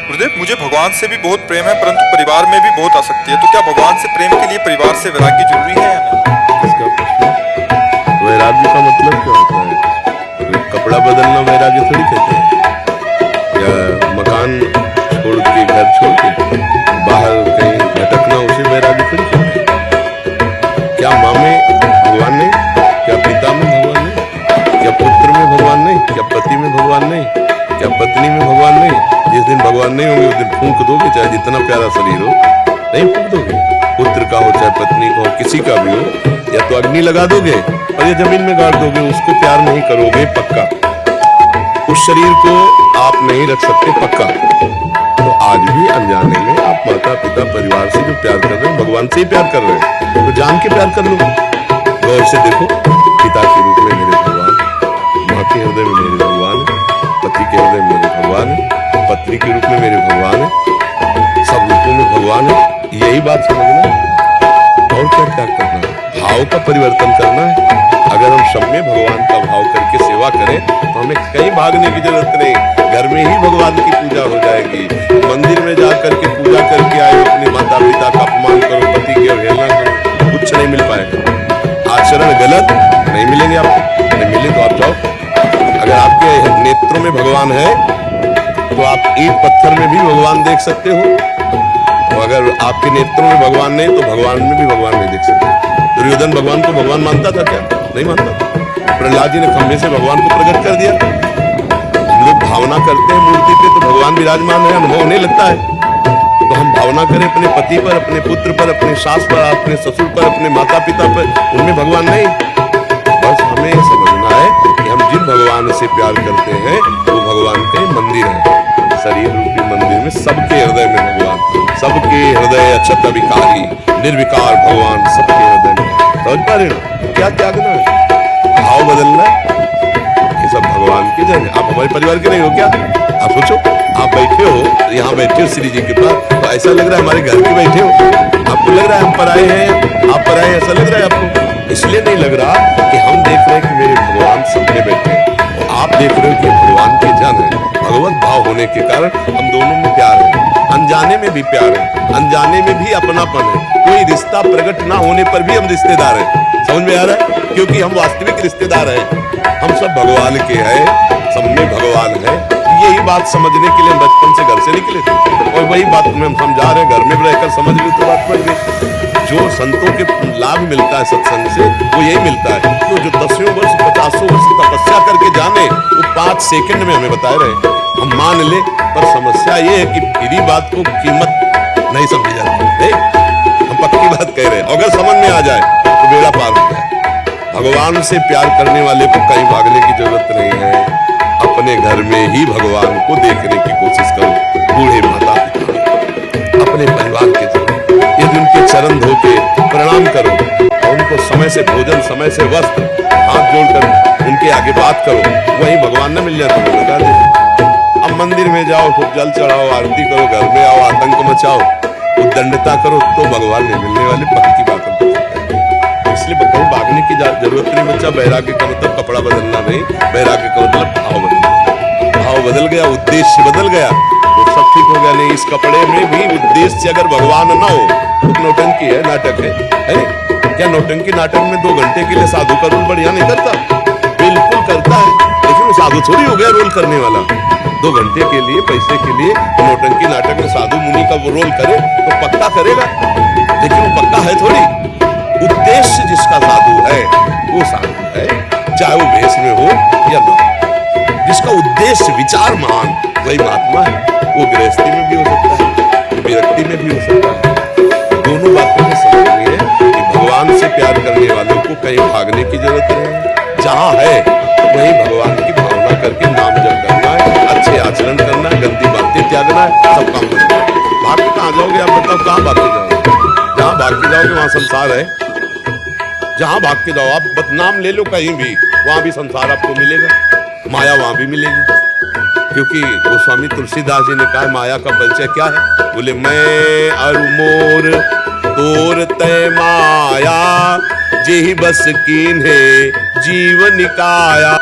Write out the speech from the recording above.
गुरुदेव, मुझे भगवान से भी बहुत प्रेम है, परंतु परिवार में भी बहुत आसक्ति है। तो क्या भगवान से प्रेम के लिए परिवार से वैराग्य जरूरी है या नहीं? इसका प्रश्न, वैराग्य का मतलब क्या होता है? कपड़ा बदलना वैराग्य थोड़ी कहते हैं, या मकान छोड़ के, घर छोड़ के बाहर कहीं भटकना उसे वैराग्य थोड़ी कहते हैं। क्या माँ में भगवान नहीं? क्या पिता में भगवान नहीं? क्या पुत्र में भगवान नहीं? क्या पति में भगवान नहीं? क्या पत्नी में भगवान नहीं? जिस दिन भगवान नहीं होंगे उस दिन फूंक दोगे, चाहे जितना प्यारा शरीर हो, नहीं फूंक दोगे। पुत्र का हो चाहे पत्नी का हो, किसी का भी हो, या तो अग्नि लगा दोगे और या जमीन में गाड़ दोगे, उसको प्यार नहीं करोगे पक्का। उस शरीर को आप नहीं रख सकते पक्का। तो आज भी अनजाने में आप माता पिता परिवार से जो प्यार कर रहे हो, भगवान से ही प्यार कर रहे हैं, तो जान के प्यार कर लो। गौर से देखो, पिता के रूप में मेरे भगवान, माँ के हृदय में मेरे भगवान, पति के हृदय में मेरे भगवान है, पत्नी के रूप में मेरे भगवान है, सब रूपों में भगवान है। यही बात समझना है। और क्या क्या करना है? भाव का परिवर्तन करना है। अगर हम सब में भगवान का भाव करके सेवा करें तो हमें कहीं भागने की जरूरत नहीं, घर में ही भगवान की पूजा हो जाएगी। मंदिर में जा करके पूजा करके आए, अपने माता पिता का अपमान करो, पति की अवहेलना करो, कुछ नहीं मिल पाएगा। आचरण गलत नहीं मिलेंगे आपको, नहीं मिले तो आप जाओ। अगर आपके नेत्रों में भगवान है तो आप ईंट पत्थर में भी भगवान देख सकते हो, और अगर आपके नेत्रों में भगवान नहीं तो भगवान में भी भगवान नहीं देख सकते। दुर्योधन भगवान को भगवान मानता था क्या? नहीं मानता। प्रहलाद जी ने खंभे से भगवान को प्रकट कर दिया। हम लोग भावना करते हैं मूर्ति पे तो भगवान विराजमान है, अनुभव नहीं लगता है। तो हम भावना करें अपने पति पर, अपने पुत्र पर, अपने सास पर, अपने ससुर पर, अपने माता पिता पर, उनमें भगवान नहीं। बस हमें समझना है कि हम जिन भगवान से प्यार करते हैं वो भगवान के मंदिर है। शरीर रूपी मंदिर में सबके हृदय में भगवान, सबके हृदय अक्षत विकारी निर्विकार भगवान सबके हृदय में। समझ पा रहे हो? क्या त्यागना है, भाव बदलना है, ये सब भगवान के जन। आप हमारे परिवार के नहीं हो क्या? आप सोचो, आप बैठे हो यहाँ, बैठे हो श्री जी के पास, तो ऐसा लग रहा है हमारे घर के बैठे हो। आपको लग रहा है हम पराए हैं, आप पराए, ऐसा लग रहा है आपको? इसलिए नहीं लग रहा कि हम देख रहे हैं कि मेरे भगवान सबके बैठे हैं, और आप देख रहे हो कि भगवान के जन है। भगवत भाव होने के कारण हम दोनों में प्यार है, अनजाने में भी प्यार है, अनजाने में भी अपनापन है। कोई रिश्ता प्रकट ना होने पर भी हम रिश्तेदार हैं। समझ में आ रहा है? क्योंकि हम वास्तविक रिश्तेदार हैं, हम सब भगवान के हैं, सब में भगवान है। यही बात समझने के लिए हम बचपन से घर से निकले थे, और वही बात हम समझा रहे हैं। घर में रहकर समझ ली तो बात बढ़ गई। जो संतों के लाभ मिलता है सत्संग से, वो यही मिलता है। तो जो 10वें वर्ष 50वें वर्ष तपस्या करके जाने, वो 5 सेकंड में हमें बता रहे हैं, हम मान ले। पर समस्या ये है कि फ्री बात को कीमत नहीं समझी जाती। हम पक्की बात कह रहे हैं, अगर समझ में आ जाए तो बेड़ा पार हो जाए। भगवान से प्यार करने वाले को कहीं भागने की जरूरत नहीं है। अपने घर में ही भगवान को देखने की कोशिश करो। बूढ़े माता पिता अपने परिवार के जरूर, यदि उनके चरण धो के प्रणाम करो और उनको समय से भोजन, समय से वस्त्र, हाथ जोड़कर उनके आगे बात करो, वही भगवान न मिल जाए तो बता दे। अब मंदिर में जाओ, खूब जल चढ़ाओ, आरती करो, घर में आओ, आतंक मचाओ, उद्दंडता करो, तो भगवान नहीं मिलने वाले, पक्की बात है। इसलिए कहीं भागने की जरूरत नहीं बच्चा। वैराग्य का मतलब कपड़ा बदलना नहीं, वैराग्य का मतलब भाव बदलना। भाव बदल गया, उद्देश्य बदल गया तो सब ठीक हो गया। नहीं, इस कपड़े में भी उद्देश्य अगर भगवान ना हो तो नौटंकी है, नाटक है। क्या नौटंकी नाटक में 2 घंटे के लिए साधु का रोल बढ़िया नहीं करता? बिल्कुल करता है, लेकिन वो साधु थोड़ी हो गया रोल करने वाला। 2 घंटे के लिए, पैसे के लिए नौटंकी नाटक में साधु मुनि का वो रोल करे तो पक्का करेगा, लेकिन वो पक्का है थोड़ी। उद्देश्य जिसका साधु है वो साधु है, चाहे वो वेश में हो या ना हो। जिसका उद्देश्य विचार महान, वही महात्मा है। वो गृहस्थी में भी हो सकता है, विरक्ति में भी हो सकता है। दोनों बातों में समझनी है कि भगवान से प्यार करने वालों को कहीं भागने की जरूरत नहीं है। जहाँ है वहीं भगवान की भावना करके नाम जप करना है, अच्छे आचरण करना है, गंदी बातें त्यागना है, सब काम करना है। भाग के कहाँ जाओगे आप बताओ? कहाँ भाग के जाओगे? जहाँ भाग के जाओगे वहाँ संसार है। जहाँ भाग के जाओ आप, बदनाम ले लो कहीं भी, वहां भी संसार आपको मिलेगा, माया वहां भी मिलेगी। क्योंकि गोस्वामी तुलसीदास जी ने कहा माया का परिचय क्या है? बोले मैं और मोर तोर तय माया, जेहि बस कीन्हे जीवन काया।